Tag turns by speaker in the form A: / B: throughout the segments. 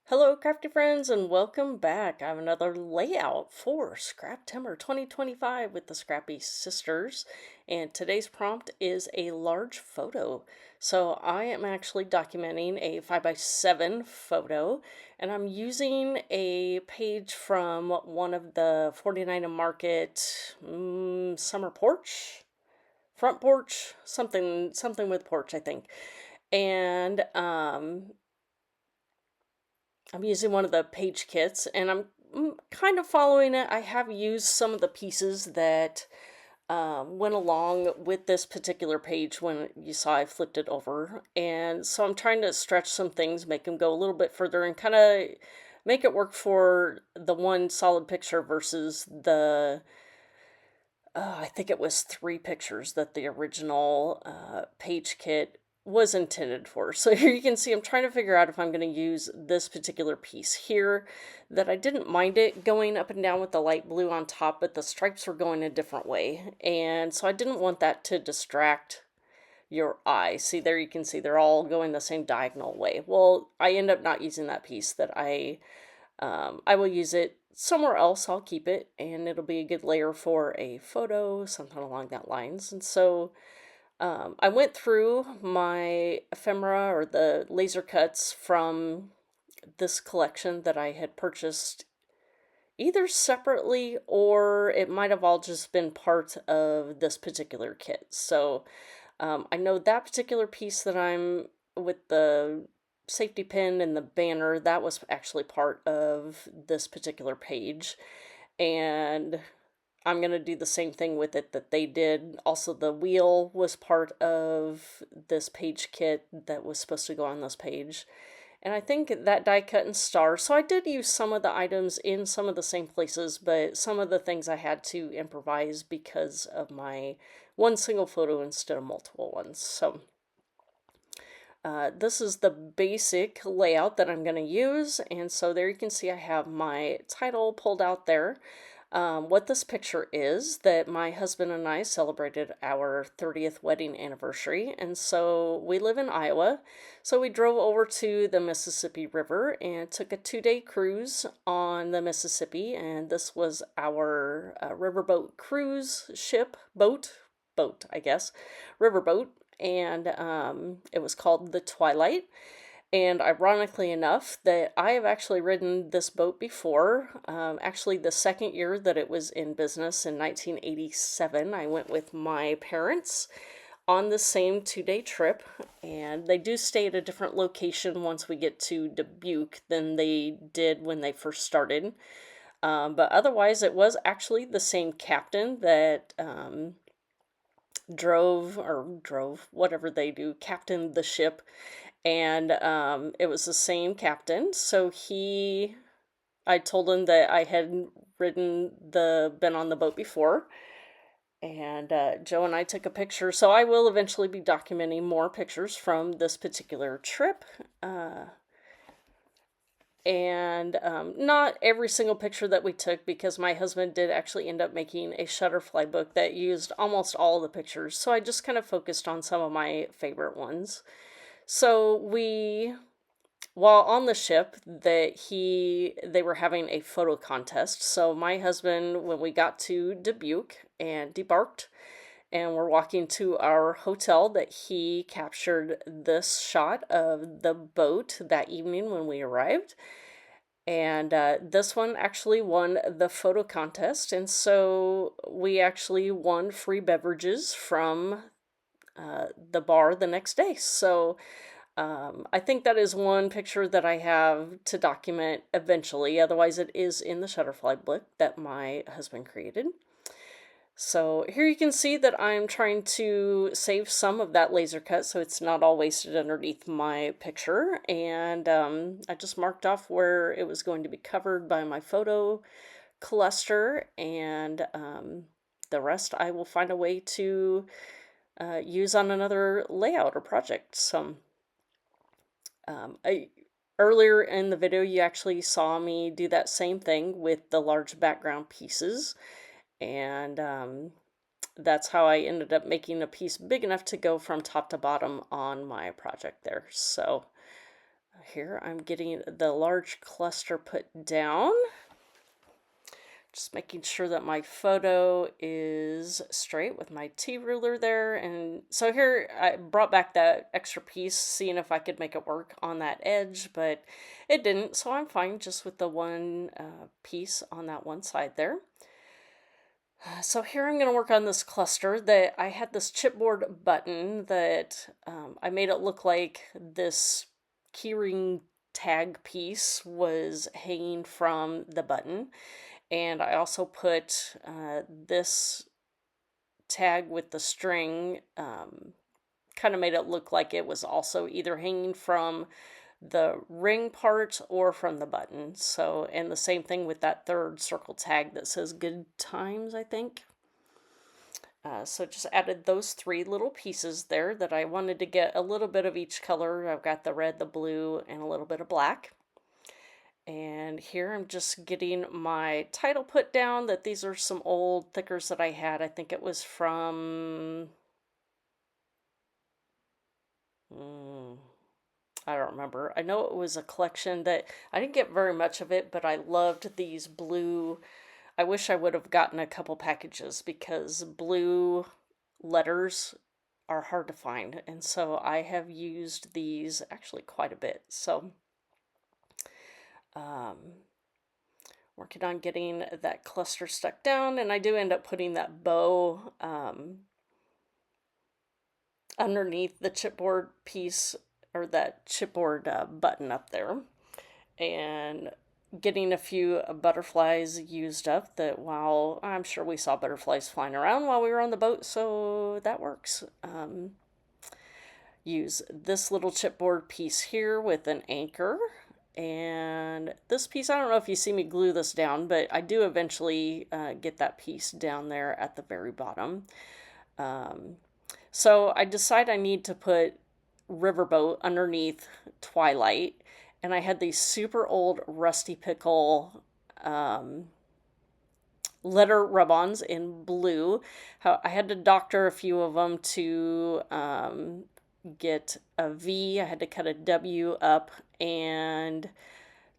A: Hello, crafty friends, and welcome back. I have another layout for Scraptember 2025 with the Scrappy Sisters, and today's prompt is a large photo. So I am actually documenting a 5x7 photo, and I'm using a page from one of the 49 Market summer porch, front porch, something with porch, I think. And I'm using one of the page kits and I'm kind of following it. I have used some of the pieces that went along with this particular page when you saw I flipped it over. And so I'm trying to stretch some things, make them go a little bit further and kind of make it work for the one solid picture versus the I think it was three pictures that the original page kit was intended for. So here you can see I'm trying to figure out if I'm going to use this particular piece here, that I didn't mind it going up and down with the light blue on top, but the stripes were going a different way. And so I didn't want that to distract your eye. See, there you can see they're all going the same diagonal way. Well, I end up not using that piece that I will use it somewhere else. I'll keep it, and it'll be a good layer for a photo, something along that lines. And so I went through my ephemera or the laser cuts from this collection that I had purchased either separately or it might have all just been part of this particular kit. So I know that particular piece that I'm with the safety pin and the banner, that was actually part of this particular page. And I'm going to do the same thing with it that they did. Also, the wheel was part of this page kit that was supposed to go on this page. And I think that die cut and star. So I did use some of the items in some of the same places, but some of the things I had to improvise because of my one single photo instead of multiple ones. So this is the basic layout that I'm going to use. And so there you can see I have my title pulled out there. What this picture is that my husband and I celebrated our 30th wedding anniversary. And so we live in Iowa. So we drove over to the Mississippi River and took a 2-day cruise on the Mississippi. And this was our riverboat cruise ship, boat, I guess, riverboat. And it was called the Twilight. And ironically enough, that I have actually ridden this boat before. Actually, the second year that it was in business in 1987, I went with my parents on the same 2-day trip. And they do stay at a different location once we get to Dubuque than they did when they first started. But otherwise, it was actually the same captain that drove, whatever they do, captained the ship, and it was the same captain. So I told him that I had been on the boat before, and Joe and I took a picture. So I will eventually be documenting more pictures from this particular trip. And not every single picture that we took, because my husband did actually end up making a Shutterfly book that used almost all the pictures. So I just kind of focused on some of my favorite ones. So while on the ship, they were having a photo contest. So my husband, when we got to Dubuque and debarked, and we're walking to our hotel, that he captured this shot of the boat that evening when we arrived. And this one actually won the photo contest, and so we actually won free beverages from the bar the next day. So I think that is one picture that I have to document eventually. Otherwise, it is in the Shutterfly book that my husband created. So here you can see that I'm trying to save some of that laser cut so it's not all wasted underneath my picture. And I just marked off where it was going to be covered by my photo cluster, and the rest I will find a way to use on another layout or project. So earlier in the video, you actually saw me do that same thing with the large background pieces. And that's how I ended up making a piece big enough to go from top to bottom on my project there. So Here I'm getting the large cluster put down. Just making sure that my photo is straight with my T-ruler there. And so here I brought back that extra piece, seeing if I could make it work on that edge, but it didn't. So I'm fine just with the one piece on that one side there. So here I'm going to work on this cluster that I had this chipboard button that I made it look like this keyring tag piece was hanging from the button. And I also put this tag with the string, kind of made it look like it was also either hanging from the ring part or from the button. So, and the same thing with that third circle tag that says good times, I think. So just added those three little pieces there that I wanted to get a little bit of each color. I've got the red, the blue, and a little bit of black. And here I'm just getting my title put down, that these are some old thickers that I had. I think it was from, I don't remember. I know it was a collection that I didn't get very much of it, but I loved these blue. I wish I would have gotten a couple packages because blue letters are hard to find. And so I have used these actually quite a bit. So working on getting that cluster stuck down, and I do end up putting that bow underneath the chipboard piece, or that chipboard button up there, and getting a few butterflies used up. That, while I'm sure we saw butterflies flying around while we were on the boat, so that works. Use this little chipboard piece here with an anchor. And this piece, I don't know if you see me glue this down, but I do eventually get that piece down there at the very bottom. So I decide I need to put Riverboat underneath Twilight. And I had these super old Rusty Pickle letter rub-ons in blue. I had to doctor a few of them to get a V. I had to cut a W up, and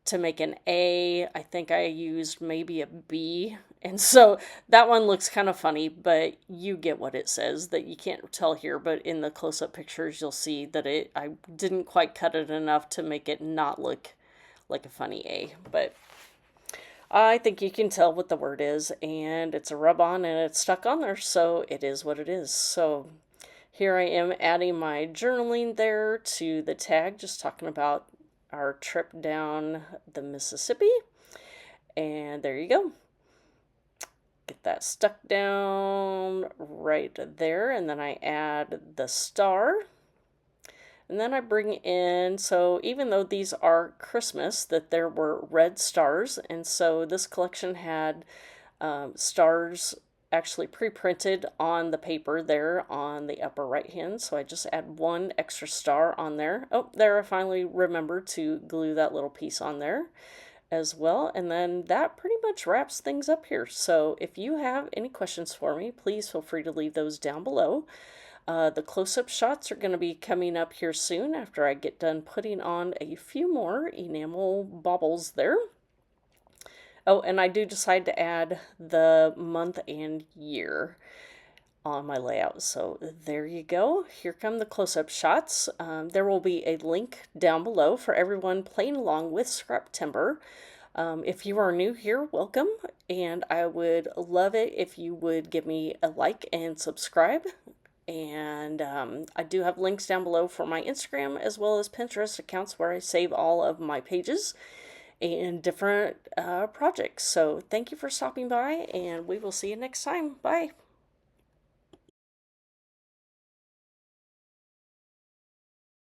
A: to make an A, I think I used maybe a B. And so that one looks kind of funny, but you get what it says. That you can't tell here, but in the close-up pictures you'll see that I didn't quite cut it enough to make it not look like a funny A. But I think you can tell what the word is, and it's a rub-on and it's stuck on there, so it is what it is. So here I am adding my journaling there to the tag, just talking about our trip down the Mississippi. And there you go. Get that stuck down right there, and then I add the star. And then I bring in, so even though these are Christmas, that there were red stars, and so this collection had stars actually pre-printed on the paper there on the upper right hand. So I just add one extra star on there. Oh, there, I finally remembered to glue that little piece on there as well. And then that pretty much wraps things up here. So if you have any questions for me, please feel free to leave those down below. The close-up shots are going to be coming up here soon after I get done putting on a few more enamel baubles there. Oh, and I do decide to add the month and year on my layout. So there you go. Here come the close-up shots. There will be a link down below for everyone playing along with Scraptember. If you are new here, welcome, and I would love it if you would give me a like and subscribe. And I do have links down below for my Instagram as well as Pinterest accounts where I save all of my pages and different projects. So thank you for stopping by, and we will see you next time. Bye.